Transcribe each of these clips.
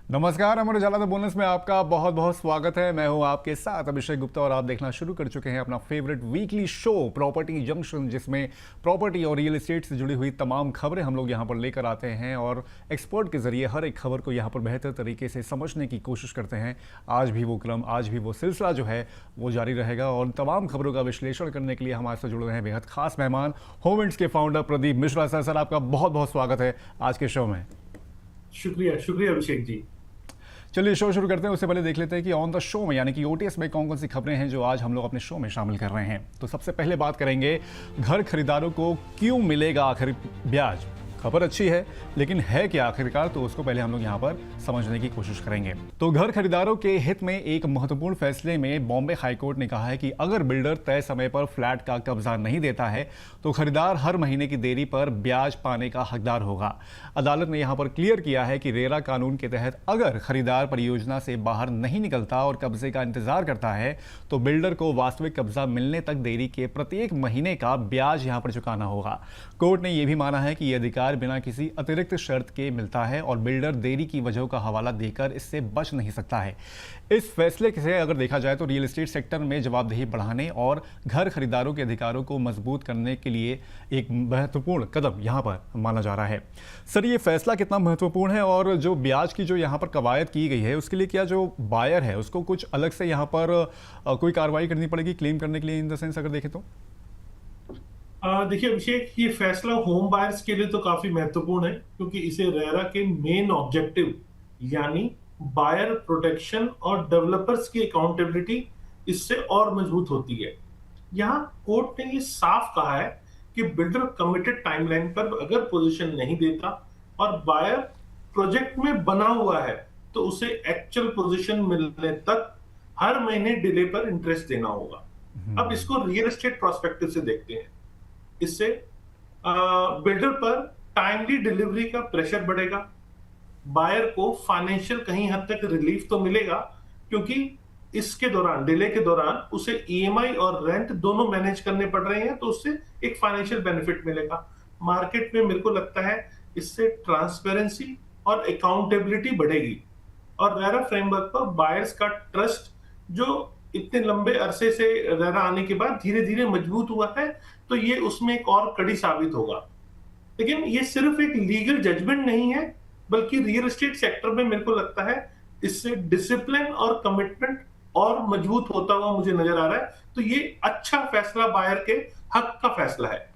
नमस्कार, Amar Ujala the bonus में आपका बहुत बहुत स्वागत है। मैं हूं आपके साथ अभिषेक गुप्ता और आप देखना शुरू कर चुके हैं अपना favourite weekly show property junction, जिसमें प्रॉपर्टी और रियल एस्टेट से जुड़ी हुई तमाम खबरें हम लोग यहां पर लेकर आते हैं और एक्सपर्ट के जरिए हर एक खबर को यहां पर बेहतर तरीके से समझने की कोशिश करते हैं। आज भी वो क्रम, आज भी वो सिलसिला जो है वो जारी रहेगा और तमाम खबरों का विश्लेषण करने के लिए हमारे साथ जुड़ रहे हैं बेहद खास मेहमान, होमविंड्स के फाउंडर प्रदीप मिश्रा। सर, आपका बहुत बहुत स्वागत है आज के शो में। शुक्रिया शुक्रिया अभिषेक जी। चलिए शो शुरू करते हैं। उससे पहले देख लेते हैं कि ऑन द शो में यानी कि ओटीएस में कौन कौन सी खबरें हैं जो आज हम लोग अपने शो में शामिल कर रहे हैं। तो सबसे पहले बात करेंगे, घर खरीदारों को क्यों मिलेगा आखिर ब्याज। खबर अच्छी है, लेकिन है क्या आखिरकार, तो उसको पहले हम लोग यहाँ पर समझने की कोशिश करेंगे। तो घर खरीदारों के हित में एक महत्वपूर्ण फैसले में बॉम्बे हाईकोर्ट ने कहा है कि अगर बिल्डर तय समय पर फ्लैट का कब्जा नहीं देता है तो खरीदार हर महीने की देरी पर ब्याज पाने का हकदार होगा। अदालत ने यहाँ पर क्लियर किया है कि रेरा कानून के तहत अगर खरीदार परियोजना से बाहर नहीं निकलता और कब्जे का इंतजार करता है तो बिल्डर को वास्तविक कब्जा मिलने तक देरी के प्रत्येक महीने का ब्याज यहाँ पर चुकाना होगा। कोर्ट ने यह भी माना है कि यह अधिकार बिना किसी अतिरिक्त शर्त के मिलता है और बिल्डर देरी की वजहों का हवाला देकर इससे बच नहीं सकता है। इस फैसले से अगर देखा जाए तो रियल एस्टेट सेक्टर में जवाबदेही बढ़ाने और घर खरीदारों के अधिकारों को मजबूत करने के लिए एक महत्वपूर्ण कदम यहां पर माना जा रहा है। सर, ये फैसला कितना महत्वपूर्ण है और जो ब्याज की जो यहां पर कवायद की गई है उसके लिए क्या जो बायर है उसको कुछ अलग से यहां पर कोई कार्रवाई करनी पड़ेगी क्लेम करने के लिए, इन द सेंस अगर देखें तो? देखिए अभिषेक, ये फैसला होम बायर्स के लिए तो काफी महत्वपूर्ण है क्योंकि इसे रेरा के मेन ऑब्जेक्टिव यानी बायर प्रोटेक्शन और डेवलपर्स की अकाउंटेबिलिटी इससे और मजबूत होती है। यहाँ कोर्ट ने ये साफ कहा है कि बिल्डर कमिटेड टाइमलाइन पर अगर पोजीशन नहीं देता और बायर प्रोजेक्ट में बना हुआ है तो उसे एक्चुअल पोजीशन मिलने तक हर महीने डिले पर इंटरेस्ट देना होगा। अब इसको रियल एस्टेट प्रोस्पेक्टिव से देखते हैं। इससे बिल्डर पर टाइमली डिलीवरी का प्रेशर बढ़ेगा, बायर को फाइनेंशियल कहीं हद तक रिलीफ तो मिलेगा क्योंकि इसके दौरान, डिले के दौरान उसे ईएमआई और रेंट दोनों मैनेज करने पड़ रहे हैं, तो उससे एक फाइनेंशियल बेनिफिट मिलेगा। मार्केट में मेरे को लगता है इससे ट्रांसपेरेंसी और अकाउंटेबिलिटी बढ़ेगी और रेरा फ्रेमवर्क पर बायर्स का ट्रस्ट जो इतने लंबे अरसे से रेरा आने के बाद धीरे धीरे मजबूत हुआ है, तो ये उसमें एक और कड़ी साबित होगा। लेकिन ये सिर्फ एक लीगल जजमेंट नहीं है, बल्कि रियल एस्टेट सेक्टर में मेरे को लगता है इससे डिसिप्लिन और कमिटमेंट और मजबूत होता हुआ मुझे नजर आ रहा है। तो ये अच्छा फैसला बायर के हक का फैसला है।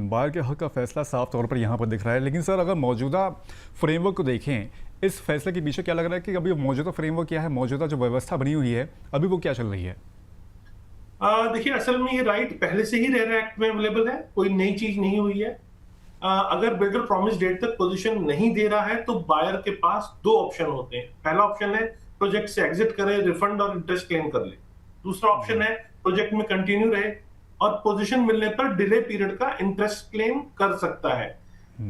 बायर के हक का फैसला साफ तौर पर यहाँ पर दिख रहा है। लेकिन सर, अगर मौजूदा फ्रेमवर्क को देखें, इस फैसले के पीछे क्या लग रहा है कि अभी मौजूदा फ्रेमवर्क क्या है, मौजूदा जो व्यवस्था बनी हुई है अभी वो क्या चल रही है? देखिए, असल में ये राइट पहले से ही रेरा एक्ट में अवेलेबल है, कोई नई चीज नहीं हुई है। अगर बिल्डर प्रॉमिस डेट तक पोजीशन नहीं दे रहा है तो बायर के पास दो ऑप्शन होते हैं। पहला ऑप्शन है प्रोजेक्ट से एग्जिट करे, रिफंड और इंटरेस्ट क्लेम कर ले। दूसरा ऑप्शन है प्रोजेक्ट में कंटिन्यू रहे और पोजीशन मिलने पर डिले पीरियड का इंटरेस्ट क्लेम कर सकता है।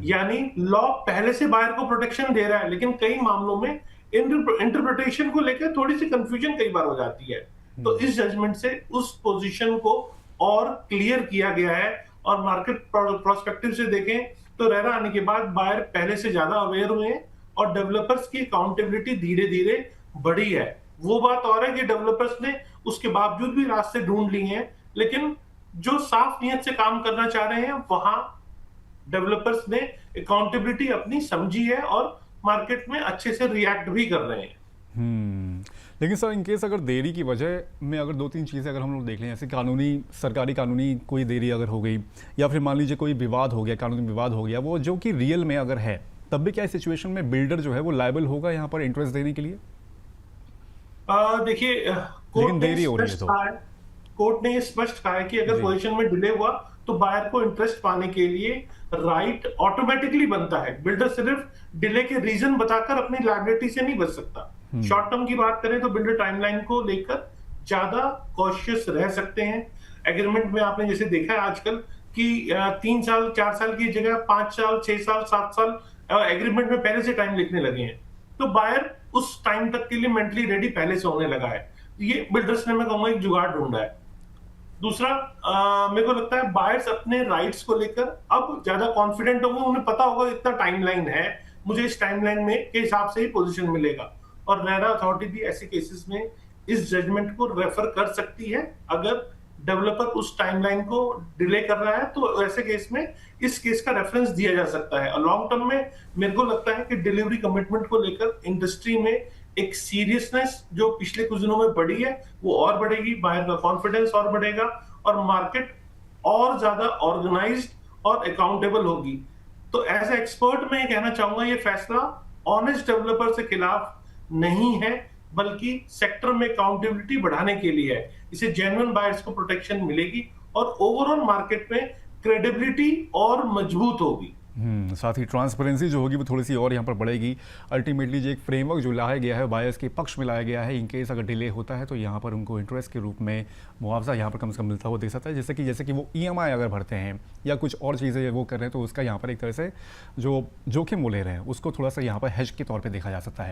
यानी लॉ पहले से बायर को प्रोटेक्शन दे रहा है, लेकिन कई मामलों में इंटरप्रिटेशन को लेकर थोड़ी सी कंफ्यूजन कई बार हो जाती है। तो इस जजमेंट से उस पोजीशन को और क्लियर किया गया है और मार्केट प्रोस्पेक्टिव से देखें तो रेरा आने के बाद बायर पहले से ज्यादा अवेयर हुए हैं और डेवलपर्स की अकाउंटेबिलिटी धीरे धीरे बढ़ी है। वो बात और है कि डेवलपर्स ने उसके बावजूद भी रास्ते ढूंढ लिए हैं, लेकिन जो साफ नियत से काम करना चाह रहे हैं वहां डेवलपर्स ने अकाउंटेबिलिटी अपनी समझी है और मार्केट में अच्छे से रिएक्ट भी कर रहे हैं। लेकिन सर, इनकेस अगर देरी की वजह में अगर दो तीन चीज़ें अगर हम लोग देख लें, जैसे कानूनी, सरकारी कानूनी कोई देरी अगर हो गई या फिर मान लीजिए कोई विवाद हो गया, कानूनी विवाद हो गया, वो जो कि रियल में अगर है, तब भी क्या इस सिचुएशन में बिल्डर जो है वो लायबल होगा यहाँ पर इंटरेस्ट देने के लिए? देखिए, लेकिन देरी हो रही है तो कोर्ट ने स्पष्ट कहा है कि अगर पोजीशन में डिले हुआ तो बायर को इंटरेस्ट पाने के लिए राइट ऑटोमेटिकली बनता है। बिल्डर सिर्फ डिले के रीजन बताकर अपनी लायबिलिटी से नहीं बच सकता। शॉर्ट टर्म की बात करें तो बिल्डर टाइमलाइन को लेकर ज्यादा कॉशियस रह सकते हैं। एग्रीमेंट में आपने जैसे देखा है आजकल कि 3 साल 4 साल की जगह 5 साल 6 साल 7 साल एग्रीमेंट में पहले से टाइम लिखने लगे हैं, तो बायर उस टाइम तक के लिए मेंटली रेडी पहले से होने लगा है। ये बिल्डर्स ने, मैं कहूंगा, एक जुगाड़ ढूंढा है। दूसरा, मेरे को लगता है बायर्स अपने राइट्स को लेकर अब ज्यादा कॉन्फिडेंट होंगे। उन्हें पता होगा इतना टाइमलाइन है, मुझे इस टाइमलाइन में के हिसाब से ही पोजीशन मिलेगा। और रेरा अथॉरिटी भी ऐसे केसेस में इस जजमेंट को रेफर कर सकती है। अगर डेवलपर उस टाइमलाइन को डिले कर रहा है तो ऐसे केस में इस केस का रेफरेंस दिया जा सकता है। और लॉन्ग टर्म में मेरे को लगता है कि डिलीवरी कमिटमेंट को लेकर इंडस्ट्री में एक सीरियसनेस जो पिछले कुछ दिनों में बढ़ी है वो और बढ़ेगी, बायर का कॉन्फिडेंस और बढ़ेगा और मार्केट और ज्यादा ऑर्गेनाइज्ड और अकाउंटेबल होगी। तो एज ए एक्सपर्ट मैं ये कहना चाहूंगा ये फैसला ऑनेस्ट डेवलपर के खिलाफ नहीं है, बल्कि सेक्टर में अकाउंटेबिलिटी बढ़ाने के लिए है। इसे जेन्युइन बायर्स को प्रोटेक्शन मिलेगी और ओवरऑल मार्केट में क्रेडिबिलिटी और मजबूत होगी। साथ ही ट्रांसपेरेंसी जो होगी वो थोड़ी सी और यहाँ पर बढ़ेगी। अल्टीमेटली जो एक फ्रेमवर्क जो लाया गया है बायर्स के पक्ष में लाया गया है, इन केस अगर डिले होता है तो यहाँ पर उनको इंटरेस्ट के रूप में मुआवजा यहाँ पर कम से कम मिलता हुआ देख सकता है। जैसे कि वो EMI अगर भरते हैं या कुछ और चीज़ें वो कर रहे हैं तो उसका यहाँ पर एक तरह से जो जोखिम वो ले रहे हैं उसको थोड़ा सा यहाँ पर हेज के तौर पर देखा जा सकता है।